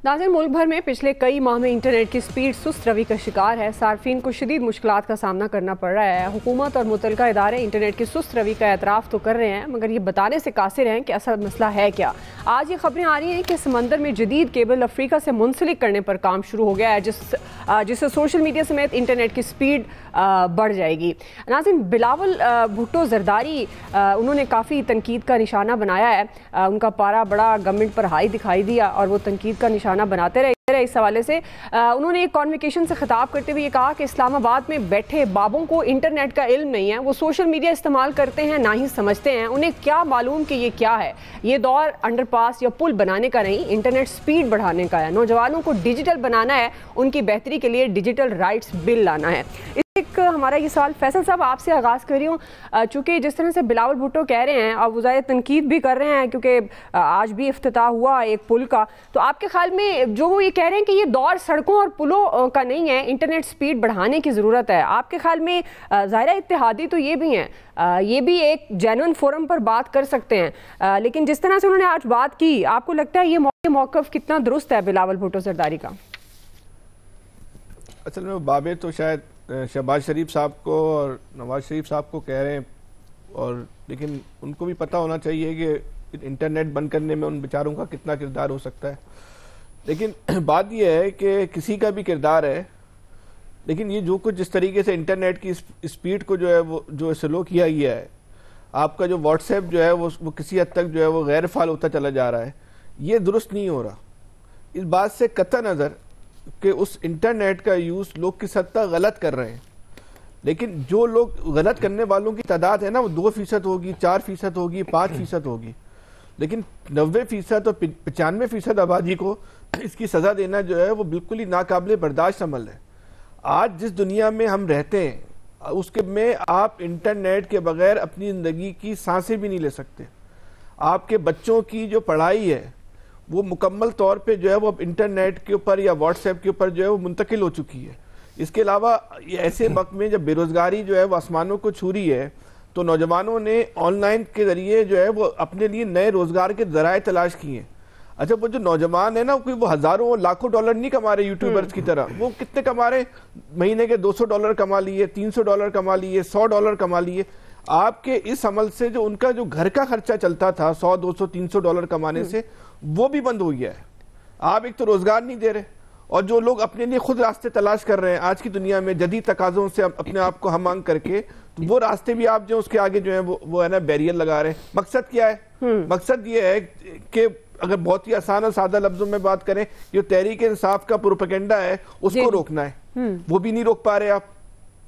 ناظرین, ملک بھر میں پچھلے کئی ماہ میں انٹرنیٹ کی سپیڈ سست روی کا شکار ہے. صارفین کو شدید مشکلات کا سامنا کرنا پڑ رہا ہے. حکومت اور متعلقہ ادارے انٹرنیٹ کی سست روی کا اعتراف تو کر رہے ہیں مگر یہ بتانے سے قاصر ہیں کہ اصل مسئلہ ہے کیا. آج یہ خبریں آ رہی ہیں کہ سمندر میں جدید کیبل افریقہ سے منسلک کرنے پر کام شروع ہو گیا ہے جس سے سوشل میڈیا سمیت انٹرنیٹ کی سپیڈ بڑھ جائے گی. ناظرین, بلاول بھٹو زرداری انہوں نے کافی تنقید کا نشانہ بنایا ہے. ان کا پارا بڑا گورنمنٹ پر ہائی دکھائی دیا اور وہ تنقید کا نشانہ بناتے رہے. اس حوالے سے انہوں نے ایک کانویکیشن سے خطاب کرتے ہوئے یہ کہا کہ اسلام آباد میں بیٹھے بابوں کو انٹرنیٹ کا علم نہیں ہے, وہ سوشل میڈیا استعمال کرتے ہیں نہ ہی سمجھتے ہیں. انہیں کیا معلوم کہ یہ کیا ہے. یہ دور انڈر پاس یا پل بنانے کا نہیں, انٹرنیٹ سپیڈ بڑھانے کا ہے. نوجوانوں کو ڈیجیٹل بنانا ہے, ان کی بہتری کے لیے ڈیجیٹل رائٹس بل لانا ہے. ایک ہمارا یہ سوال فیصل صاحب آپ سے آغاز کر رہی ہوں, چونکہ جس طرح سے بلاول بھٹو کہہ رہے ہیں اور وہ ظاہر تنقید بھی کر رہے ہیں کیونکہ آج بھی افتتاح ہوا ایک پل کا, تو آپ کے خیال میں جو وہ یہ کہہ رہے ہیں کہ یہ دور سڑکوں اور پلوں کا نہیں ہے, انٹرنیٹ سپیڈ بڑھانے کی ضرورت ہے, آپ کے خیال میں ظاہرہ اتحادی تو یہ بھی ہیں, یہ بھی ایک جینوئن فورم پر بات کر سکتے ہیں, لیکن جس طرح سے انہوں نے آج بات کی, آپ کو لگتا ہے یہ موقف کتنا درست ہے بلاول بھٹو زرداری کا؟ اصل میں بابے تو شاید شہباز شریف صاحب کو اور نواز شریف صاحب کو کہہ رہے ہیں, اور لیکن ان کو بھی پتہ ہونا چاہیے کہ انٹرنیٹ بند کرنے میں ان بیچاروں کا کتنا کردار ہو سکتا ہے. لیکن بات یہ ہے کہ کسی کا بھی کردار ہے, لیکن یہ جو کچھ جس طریقے سے انٹرنیٹ کی اسپیڈ کو جو ہے وہ جو سلو کیا گیا ہے, آپ کا جو واٹس ایپ جو ہے وہ کسی حد تک جو ہے وہ غیر فعال ہوتا چلا جا رہا ہے, یہ درست نہیں ہو رہا. اس بات سے قطع نظر کہ اس انٹرنیٹ کا یوز لوگ کس حد تک غلط کر رہے ہیں, لیکن جو لوگ غلط کرنے والوں کی تعداد ہے نا وہ 2% ہوگی, 4% ہوگی, 5% ہوگی, لیکن 90% اور 95% آبادی کو اس کی سزا دینا جو ہے وہ بالکل ہی ناقابل برداشت عمل ہے. آج جس دنیا میں ہم رہتے ہیں اس کے میں آپ انٹرنیٹ کے بغیر اپنی زندگی کی سانسیں بھی نہیں لے سکتے. آپ کے بچوں کی جو پڑھائی ہے وہ مکمل طور پہ جو ہے وہ انٹرنیٹ کے اوپر یا واٹس ایپ کے اوپر جو ہے وہ منتقل ہو چکی ہے. اس کے علاوہ ایسے وقت میں جب بے روزگاری جو ہے وہ آسمانوں کو چھو رہی ہے تو نوجوانوں نے آن لائن کے ذریعے جو ہے وہ اپنے لیے نئے روزگار کے ذرائع تلاش کیے ہیں. اچھا, وہ جو نوجوان ہیں نا کوئی وہ ہزاروں لاکھوں ڈالر نہیں کما رہے یوٹیوبرز کی طرح, وہ کتنے کما رہے, مہینے کے $200 کما لیے, $300 کما لیے, $100 کما لیے. آپ کے اس عمل سے جو ان کا جو گھر کا خرچہ چلتا تھا $100, $200, $300 کمانے سے, وہ بھی بند ہو گیا ہے. آپ ایک تو روزگار نہیں دے رہے, اور جو لوگ اپنے لیے خود راستے تلاش کر رہے ہیں آج کی دنیا میں جدید تقاضوں سے اپنے آپ کو ہم آنگ کر کے, وہ راستے بھی آپ جو اس کے آگے جو ہیں وہ ہے نا بیریئر لگا رہے ہیں. مقصد کیا ہے؟ مقصد یہ ہے کہ اگر بہت ہی آسان اور سادہ لفظوں میں بات کریں, جو تحریک انصاف کا پروپیگنڈا ہے اس کو روکنا ہے, وہ بھی نہیں روک پا رہے آپ.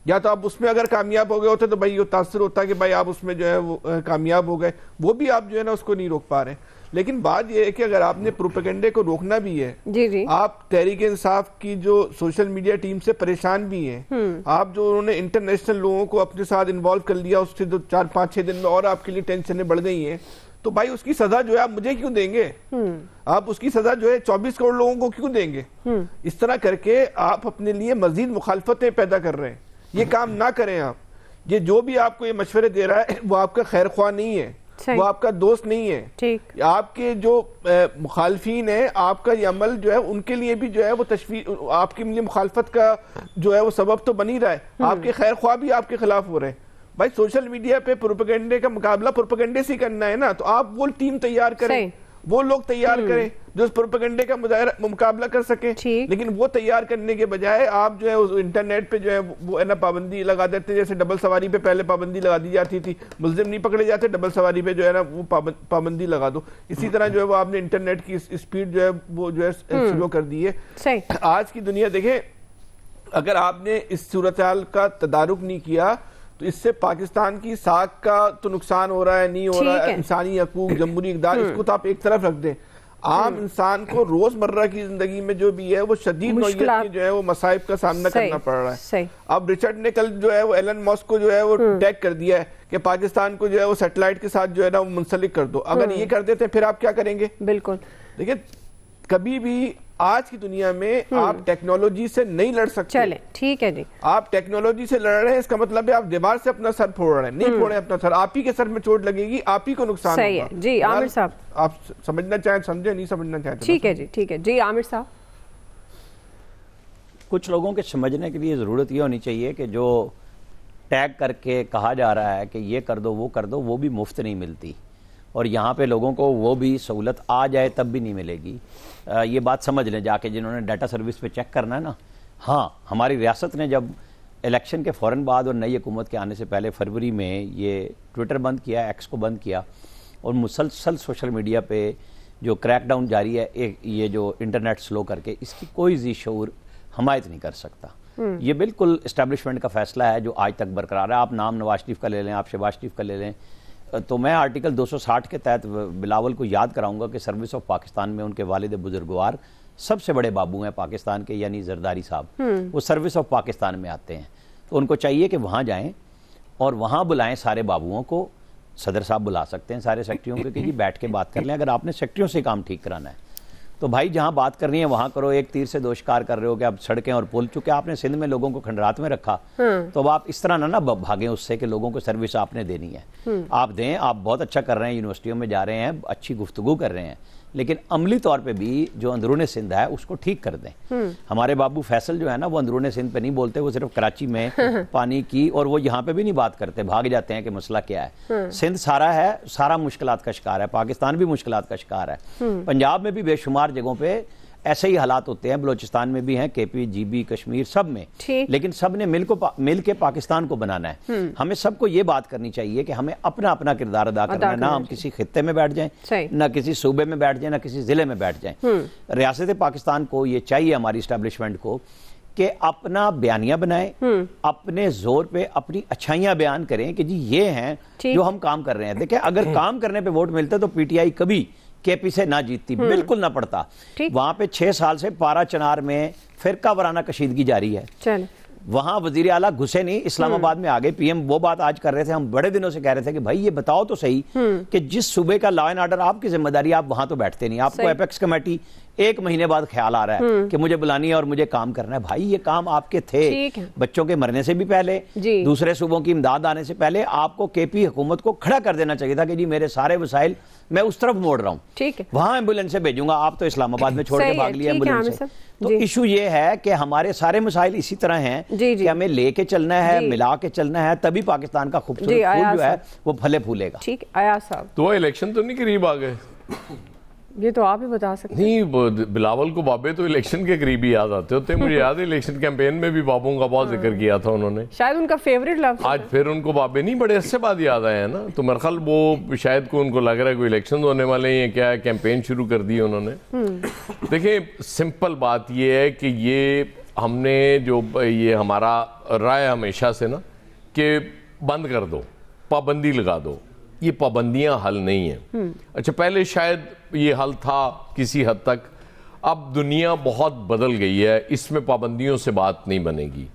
یا تو آپ اس میں اگر کامیاب ہو گئے ہوتے تو بھائی یہ تاثر ہوتا کہ بھائی آپ اس میں جو ہے وہ کامیاب ہو گئے, وہ بھی آپ جو ہے نا اس کو نہیں روک پا رہے. لیکن بات یہ ہے کہ اگر آپ نے پروپیگنڈے کو روکنا بھی ہے, آپ تحریک انصاف کی جو سوشل میڈیا ٹیم سے پریشان بھی ہیں, آپ جو انہوں نے انٹرنیشنل لوگوں کو اپنے ساتھ انوالو کر لیا, اس سے 4-5-6 دن میں اور آپ کے لیے ٹینشنیں بڑھ گئی ہیں, تو بھائی اس کی سزا جو ہے آپ مجھے کیوں دیں گے؟ آپ اس کی سزا جو ہے 24 کروڑ لوگوں کو کیوں دیں گے؟ اس طرح کر کے آپ اپنے لیے مزید مخالفتیں پیدا کر رہے ہیں. یہ کام نہ کریں آپ. یہ جو بھی آپ کو یہ مشورے دے رہا ہے وہ آپ کا خیر خواہ نہیں ہے, وہ آپ کا دوست نہیں ہے. آپ کے جو مخالفین ہیں, آپ کا یہ عمل جو ہے ان کے لیے بھی جو ہے وہ تشویش, آپ کے لیے مخالفت کا جو ہے وہ سبب تو بن ہی رہا ہے. آپ کے خیر خواہ بھی آپ کے خلاف ہو رہے ہیں. بھائی سوشل میڈیا پہ پروپیگنڈے کا مقابلہ پروپیگنڈے سے کرنا ہے نا, تو آپ وہ ٹیم تیار کریں, وہ لوگ تیار کریں جو اس پروپیگنڈے کا مقابلہ کر سکیں. لیکن وہ تیار کرنے کے بجائے آپ جو ہے انٹرنیٹ پہ جو ہے وہ پابندی لگا دیتے ہیں. جیسے ڈبل سواری پہ پہلے پابندی لگا دی جاتی تھی, ملزم نہیں پکڑے جاتے, ڈبل سواری پہ جو ہے نا وہ پابندی لگا دو. اسی طرح جو ہے وہ آپ نے انٹرنیٹ کی اسپیڈ جو ہے وہ جو ہے سلو کر دی ہے. آج کی دنیا دیکھیں, اگر آپ نے اس صورتحال کا تدارک نہیں کیا تو اس سے پاکستان کی ساکھ کا تو نقصان ہو رہا ہے, نہیں ہو رہا ہے, انسانی حقوق, جمہوری اقدار, اس کو تو آپ ایک طرف رکھ دیں. عام انسان کو روزمرہ کی زندگی میں جو بھی ہے وہ شدید نوعیت کی جو ہے وہ مصائب کا سامنا کرنا پڑ رہا ہے. اب رچرڈ نے کل جو ہے وہ ایلن ماسک کو جو ہے وہ ٹیگ کر دیا ہے کہ پاکستان کو جو ہے وہ سیٹلائٹ کے ساتھ جو ہے نا وہ منسلک کر دو. اگر یہ کر دیتے ہیں پھر آپ کیا کریں گے؟ بالکل دیکھیں کبھی بھی آج کی دنیا میں آپ ٹیکنالوجی سے نہیں لڑ سکتے. چلیں ٹھیک ہے جی. آپ ٹیکنالوجی سے لڑ رہے ہیں اس کا مطلب ہے آپ دیوار سے اپنا سر پھوڑ رہے ہیں. نہیں پھوڑے اپنا سر, آپ ہی کے سر میں چوٹ لگے گی, آپ ہی کو نقصان ہوگا. صحیح ہے جی. عامر صاحب آپ سمجھنا چاہیں سمجھیں, نہیں سمجھنا چاہیں ٹھیک ہے جی. ٹھیک ہے جی. عامر صاحب کچھ لوگوں کے سمجھنے کے لیے ضرورت یہ ہونی چاہیے کہ جو ٹیگ کر کے کہا جا رہا ہے کہ یہ کر دو وہ کر دو, وہ بھی مفت نہیں ملتی, اور یہاں پہ لوگوں کو وہ بھی سہولت آ جائے تب بھی نہیں ملے گی. یہ بات سمجھ لیں جا کے جنہوں نے ڈیٹا سروس پہ چیک کرنا ہے نا. ہاں ہماری ریاست نے جب الیکشن کے فوراً بعد اور نئی حکومت کے آنے سے پہلے فروری میں یہ ٹویٹر بند کیا, ایکس کو بند کیا, اور مسلسل سوشل میڈیا پہ جو کریک ڈاؤن جاری ہے یہ جو انٹرنیٹ سلو کر کے, اس کی کوئی ذی شعور حمایت نہیں کر سکتا. یہ بالکل اسٹیبلشمنٹ کا فیصلہ ہے جو آج تک برقرار ہے. آپ نام نواز شریف کا لے لیں, آپ شہباز شریف کا لے لیں, تو میں آرٹیکل 260 کے تحت بلاول کو یاد کراؤں گا کہ سروس آف پاکستان میں ان کے والد بزرگوار سب سے بڑے بابو ہیں پاکستان کے, یعنی زرداری صاحب, وہ سروس آف پاکستان میں آتے ہیں. تو ان کو چاہیے کہ وہاں جائیں اور وہاں بلائیں سارے بابوؤں کو. صدر صاحب بلا سکتے ہیں سارے سیکٹریوں کو کہ جی بیٹھ کے بات کر لیں. اگر آپ نے سیکٹریوں سے کام ٹھیک کرانا ہے تو بھائی جہاں بات کرنی ہے وہاں کرو. ایک تیر سے دو شکار کر رہے ہو کہ اب سڑکیں اور پل, چونکہ آپ نے سندھ میں لوگوں کو کھنڈرات میں رکھا, تو اب آپ اس طرح نہ بھاگیں اس سے کہ لوگوں کو سروس آپ نے دینی ہے. آپ دیں, آپ بہت اچھا کر رہے ہیں, یونیورسٹیوں میں جا رہے ہیں, اچھی گفتگو کر رہے ہیں, لیکن عملی طور پہ بھی جو اندرون سندھ ہے اس کو ٹھیک کر دیں. ہمارے بابو فیصل جو ہے نا وہ اندرون سندھ پہ نہیں بولتے, وہ صرف کراچی میں پانی کی, اور وہ یہاں پہ بھی نہیں بات کرتے, بھاگ جاتے ہیں کہ مسئلہ کیا ہے. سندھ سارا ہے, سارا مشکلات کا شکار ہے, پاکستان بھی مشکلات کا شکار ہے, پنجاب میں بھی بے شمار جگہوں پہ ایسے ہی حالات ہوتے ہیں, بلوچستان میں بھی ہیں, کے پی, جی بی, کشمیر, سب میں, لیکن سب نے مل کے پاکستان کو بنانا ہے. ہمیں سب کو یہ بات کرنی چاہیے کہ ہمیں اپنا اپنا کردار ادا کرنا ہے, نہ ہم کسی خطے میں بیٹھ جائیں, نہ کسی صوبے میں بیٹھ جائیں, نہ کسی ضلع میں بیٹھ جائیں. ریاست پاکستان کو یہ چاہیے, ہماری اسٹیبلشمنٹ کو, کہ اپنا بیانیہ بنائیں, اپنے زور پہ اپنی اچھائیاں بیان کریں کہ جی یہ ہیں جو ہم کام کر رہے ہیں. دیکھیں اگر کام کرنے پہ ووٹ ملتے تو پی ٹی آئی کبھی کے پی سے نہ جیتتی, بالکل نہ پڑتا. وہاں پہ 6 سال سے پارا چنار میں فرقہ وارانہ کشیدگی جاری ہے. وہاں وزیر اعلیٰ گھسے نہیں, اسلام آباد میں آگے. پی ایم وہ بات آج کر رہے تھے, ہم بڑے دنوں سے کہہ رہے تھے کہ بھائی یہ بتاؤ تو صحیح کہ جس صوبے کا لا اینڈ آرڈر آپ کی ذمہ داری, آپ وہاں تو بیٹھتے نہیں. آپ کو ایپیکس کمیٹی 1 مہینے بعد خیال آ رہا ہے کہ مجھے بلانی ہے اور مجھے کام کرنا ہے. بھائی یہ کام آپ کے تھے بچوں کے مرنے سے بھی پہلے, دوسرے صوبوں کی امداد آنے سے پہلے. آپ کو کے پی حکومت کو کھڑا کر دینا چاہیے تھا کہ جی میرے سارے وسائل میں اس طرف موڑ رہا ہوں, وہاں ایمبولینس سے بھیجوں گا. آپ تو اسلام آباد میں چھوڑ کے بھاگ لیا ایمبولینس سے. تو ایشو یہ ہے کہ ہمارے سارے مسائل اسی طرح ہیں کہ ہمیں لے کے چلنا ہے, ملا کے چلنا ہے, تبھی پاکستان کا خوبصورت پھول جو ہے وہ پھلے پھولے گا. ٹھیک. ایاز صاحب تو الیکشن تو نہیں قریب آ گئے, یہ تو آپ ہی بتا سکتے ہیں. نہیں, بلاول کو بابے تو الیکشن کے قریب ہی یاد آتے ہوتے ہیں. مجھے یاد ہے الیکشن کیمپین میں بھی بابوں کا بہت ذکر کیا تھا انہوں نے, شاید ان کا فیوریٹ لفظ. آج پھر ان کو بابے نہیں بڑے عرصے بعد یاد آئے ہیں نا, تو میرے خیال وہ شاید کو ان کو لگ رہا ہے کوئی الیکشن ہونے والے ہیں, کیا ہے کیمپین شروع کر دی انہوں نے. دیکھیں سمپل بات یہ ہے کہ یہ ہم نے جو یہ ہمارا رائے ہمیشہ سے نا کہ بند کر دو, پابندی لگا دو, یہ پابندیاں حل نہیں ہیں. اچھا پہلے شاید یہ حل تھا کسی حد تک, اب دنیا بہت بدل گئی ہے, اس میں پابندیوں سے بات نہیں بنے گی,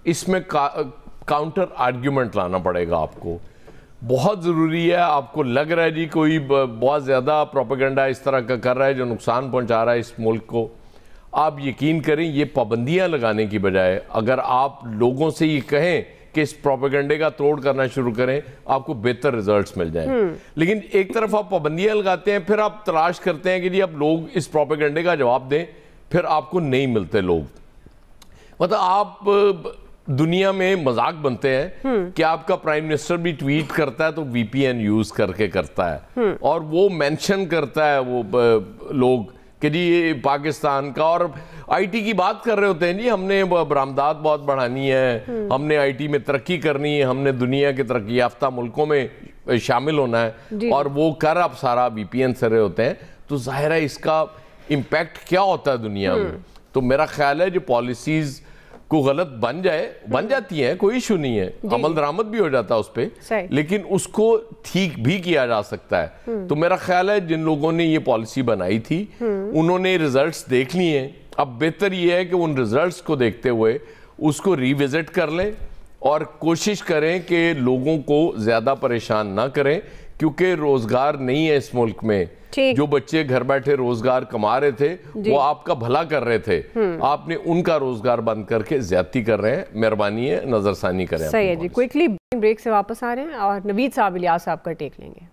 اس میں کاؤنٹر آرگیومنٹ لانا پڑے گا آپ کو. بہت ضروری ہے, آپ کو لگ رہا ہے جی کوئی بہت زیادہ پروپیگنڈا اس طرح کا کر رہا ہے جو نقصان پہنچا رہا ہے اس ملک کو, آپ یقین کریں یہ پابندیاں لگانے کی بجائے اگر آپ لوگوں سے یہ کہیں کہ اس پروپیگنڈے کا توڑ کرنا شروع کریں, آپ کو بہتر ریزلٹس مل جائیں. لیکن ایک طرف آپ پابندیاں لگاتے ہیں, پھر آپ تلاش کرتے ہیں کہ جی اب لوگ اس پروپیگنڈے کا جواب دیں, پھر آپ کو نہیں ملتے لوگ. مطلب آپ دنیا میں مذاق بنتے ہیں کہ آپ کا پرائم منسٹر بھی ٹویٹ کرتا ہے تو وی پی این یوز کر کے کرتا ہے, اور وہ مینشن کرتا ہے وہ لوگ کہ جی یہ پاکستان کا, اور آئی ٹی کی بات کر رہے ہوتے ہیں جی ہم نے برآمدات بہت بڑھانی ہے, ہم نے آئی ٹی میں ترقی کرنی ہے, ہم نے دنیا کے ترقی یافتہ ملکوں میں شامل ہونا ہے, اور وہ کر اب سارا وی پی این سے رہے ہوتے ہیں. تو ظاہر ہے اس کا امپیکٹ کیا ہوتا ہے دنیا میں. تو میرا خیال ہے جو پالیسیز کو غلط بن جاتی ہیں, کوئی ایشو نہیں ہے, عمل درآمد بھی ہو جاتا ہے اس پہ, لیکن اس کو ٹھیک بھی کیا جا سکتا ہے. تو میرا خیال ہے جن لوگوں نے یہ پالیسی بنائی تھی انہوں نے ریزلٹس دیکھ لیے ہیں. اب بہتر یہ ہے کہ ان ریزلٹس کو دیکھتے ہوئے اس کو ری وزٹ کر لیں اور کوشش کریں کہ لوگوں کو زیادہ پریشان نہ کریں, کیونکہ روزگار نہیں ہے اس ملک میں. جو بچے گھر بیٹھے روزگار کما رہے تھے وہ آپ کا بھلا کر رہے تھے, آپ نے ان کا روزگار بند کر کے زیادتی کر رہے ہیں. مہربانی ہے نظر ثانی کریں. صحیح ہے جی, کوئکلی بریک سے واپس آ رہے ہیں اور نوید صاحب الیاس صاحب کا ٹیک لیں گے.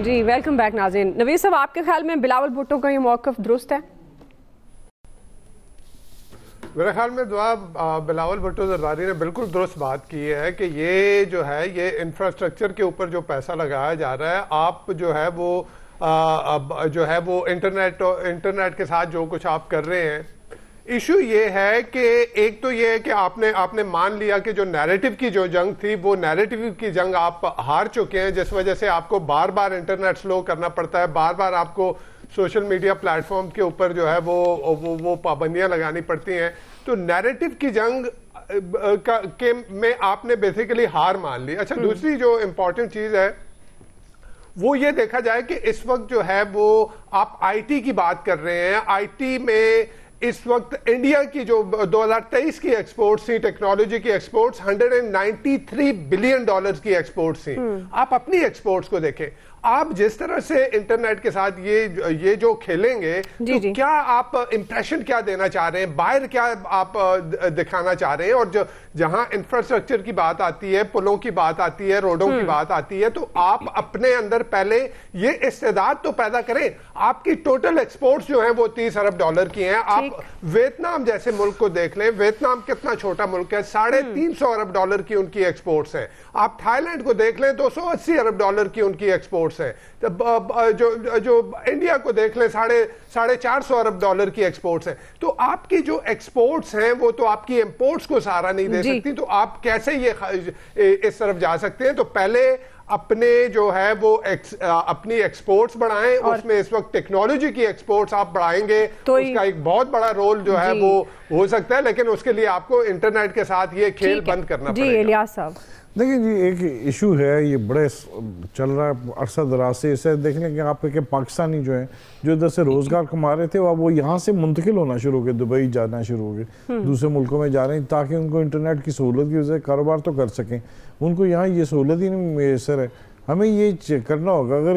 جی ویلکم بیک ناظرین. نوید صاحب آپ کے خیال میں بلاول بھٹو کا یہ موقف درست ہے؟ میرے خیال میں بلاول بھٹو زرداری نے بالکل درست بات کی ہے کہ یہ جو ہے یہ انفراسٹرکچر کے اوپر جو پیسہ لگایا جا رہا ہے, آپ جو ہے وہ انٹرنیٹ کے ساتھ جو کچھ آپ کر رہے ہیں, ایشو یہ ہے کہ ایک تو یہ ہے کہ آپ نے مان لیا کہ جو نیریٹو کی جو جنگ تھی وہ نیریٹو کی جنگ آپ ہار چکے ہیں, جس وجہ سے آپ کو بار بار انٹرنیٹ سلو کرنا پڑتا ہے, بار بار آپ کو سوشل میڈیا پلیٹ فارم کے اوپر جو ہے وہ پابندیاں لگانی پڑتی ہیں. تو نیریٹو کی جنگ میں آپ نے بیسیکلی ہار مان لی. اچھا, دوسری جو امپورٹنٹ چیز ہے وہ یہ دیکھا جائے کہ اس وقت جو ہے وہ آپ آئی ٹی کی بات کر رہے ہیں. آئی ٹی میں اس وقت انڈیا کی جو 2023 کی ایکسپورٹس تھی, ٹیکنالوجی کی ایکسپورٹس $193 بلین کی ایکسپورٹس تھیں. آپ اپنی ایکسپورٹس کو دیکھیں, آپ جس طرح سے انٹرنیٹ کے ساتھ یہ جو کھیلیں گے تو کیا آپ امپریشن کیا دینا چاہ رہے ہیں, باہر کیا آپ دکھانا چاہ رہے ہیں. اور جہاں انفراسٹرکچر کی بات آتی ہے, پلوں کی بات آتی ہے, روڈوں کی بات آتی ہے, تو آپ اپنے اندر پہلے یہ استعداد تو پیدا کریں. آپ کی ٹوٹل ایکسپورٹس جو ہیں وہ $30 ارب کی ہیں. آپ ویتنام جیسے ملک کو دیکھ لیں, ویتنام کتنا چھوٹا ملک ہے, $350 ارب کی ان کی ایکسپورٹس ہیں. آپ تھائی لینڈ کو دیکھ لیں, $280 ارب کی ان کی ایکسپورٹس ہے. جو انڈیا کو دیکھ لیں, $450 ارب کی ایکسپورٹس ہیں. تو آپ کی جو ایکسپورٹس ہیں وہ تو آپ کی امپورٹس کو سہارا نہیں دے سکتی. تو آپ کیسے یہ اس طرف جا سکتے ہیں؟ تو پہلے اپنے جو ہے وہ اپنی ایکسپورٹس بڑھائیں. اس میں اس وقت ٹیکنالوجی کی ایکسپورٹس آپ بڑھائیں گے تو اس کا ایک بہت بڑا رول جو ہے وہ ہو سکتا ہے, لیکن اس کے لیے آپ کو انٹرنیٹ کے ساتھ یہ کھیل بند کرنا پڑے گا. جی الیاس صاحب دیکھیں جی, ایک ایشو ہے یہ بڑے چل رہا ہے عرصہ دراز سے. اسے دیکھ لیں کہ آپ کے پاکستانی جو ہیں جو ادھر سے روزگار کما رہے تھے وہ یہاں سے منتقل ہونا شروع ہو گئے, دبئی جانا شروع ہو گئے, دوسرے ملکوں میں جا رہے ہیں تاکہ ان کو انٹرنیٹ کی سہولت کی وجہ سے کاروبار تو کر سکیں. ان کو یہاں یہ سہولت ہی نہیں میسر ہے. ہمیں یہ کرنا ہوگا, اگر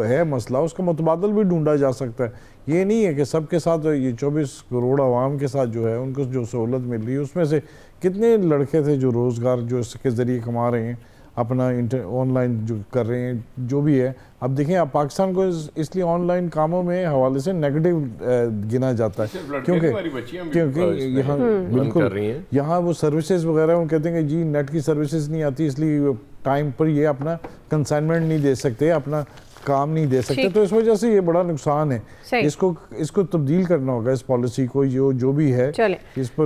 ہے مسئلہ اس کا متبادل بھی ڈھونڈا جا سکتا ہے. یہ نہیں ہے کہ سب کے ساتھ یہ 24 کروڑ عوام کے ساتھ جو ہے ان کو جو سہولت مل رہی ہے اس میں سے کتنے لڑکے تھے جو روزگار جو اس کے ذریعے کما رہے ہیں, اپنا آن لائن جو کر رہے ہیں جو بھی ہے. اب دیکھیں آپ پاکستان کو اس لیے آن لائن کاموں میں حوالے سے نیگیٹو گنا جاتا ہے, کیونکہ یہاں بالکل یہاں وہ سروسز وغیرہ وہ کہتے ہیں کہ جی نیٹ کی سروسز نہیں آتی, اس لیے ٹائم پر یہ اپنا کنسائنمنٹ نہیں دے سکتے, اپنا کام نہیں دے سکتے. تو اس وجہ سے یہ بڑا نقصان ہے. اس کو تبدیل کرنا ہوگا, اس پالیسی کو جو بھی ہے اس پر.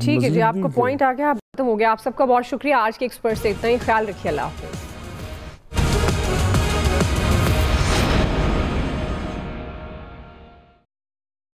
ٹھیک ہے جی, آپ کا پوائنٹ آ گیا, ختم ہو گیا. آپ سب کا بہت شکریہ. آج کے ایکسپرٹ سے اتنا ہی. خیال رکھیے. اللہ حافظ.